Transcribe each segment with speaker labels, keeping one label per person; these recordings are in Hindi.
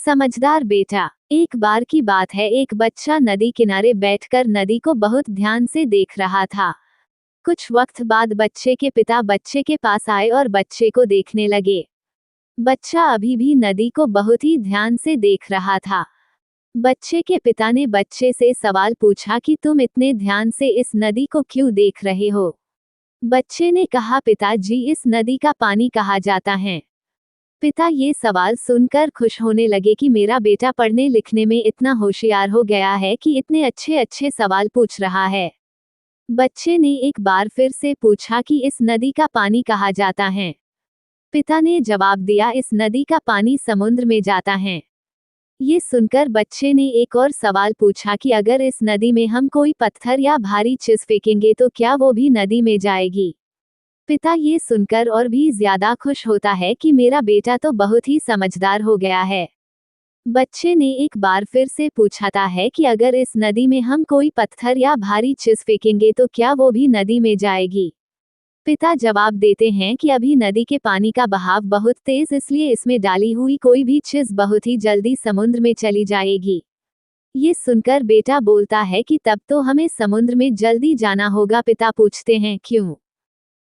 Speaker 1: समझदार बेटा। एक बार की बात है, एक बच्चा नदी किनारे बैठकर नदी को बहुत ध्यान से देख रहा था। कुछ वक्त बाद बच्चे के पिता बच्चे के पास आए और बच्चे को देखने लगे। बच्चा अभी भी नदी को बहुत ही ध्यान से देख रहा था। बच्चे के पिता ने बच्चे से सवाल पूछा कि तुम इतने ध्यान से इस नदी को क्यों देख रहे हो? बच्चे ने कहा, पिताजी, इस नदी का पानी कहा जाता है। पिता ये सवाल सुनकर खुश होने लगे कि मेरा बेटा पढ़ने लिखने में इतना होशियार हो गया है कि इतने अच्छे अच्छे सवाल पूछ रहा है। बच्चे ने एक बार फिर से पूछा कि इस नदी का पानी कहा जाता है। पिता ने जवाब दिया, इस नदी का पानी समुद्र में जाता है। ये सुनकर बच्चे ने एक और सवाल पूछा कि अगर इस नदी में हम कोई पत्थर या भारी चीज फेंकेंगे तो क्या वो भी नदी में जाएगी? पिता ये सुनकर और भी ज्यादा खुश होता है कि मेरा बेटा तो बहुत ही समझदार हो गया है। बच्चे ने एक बार फिर से पूछा है कि अगर इस नदी में हम कोई पत्थर या भारी चीज फेंकेंगे तो क्या वो भी नदी में जाएगी? पिता जवाब देते हैं कि अभी नदी के पानी का बहाव बहुत तेज, इसलिए इसमें डाली हुई कोई भी चीज बहुत ही जल्दी समुद्र में चली जाएगी। ये सुनकर बेटा बोलता है कि तब तो हमें समुद्र में जल्दी जाना होगा। पिता पूछते हैं, क्यों?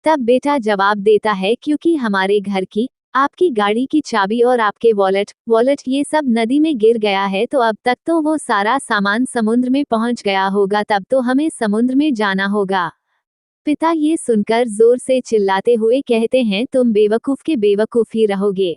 Speaker 1: तब बेटा जवाब देता है, क्योंकि हमारे घर की, आपकी गाड़ी की चाबी और आपके वॉलेट ये सब नदी में गिर गया है, तो अब तक तो वो सारा सामान समुद्र में पहुंच गया होगा, तब तो हमें समुद्र में जाना होगा। पिता ये सुनकर जोर से चिल्लाते हुए कहते हैं, तुम बेवकूफ के बेवकूफ ही रहोगे।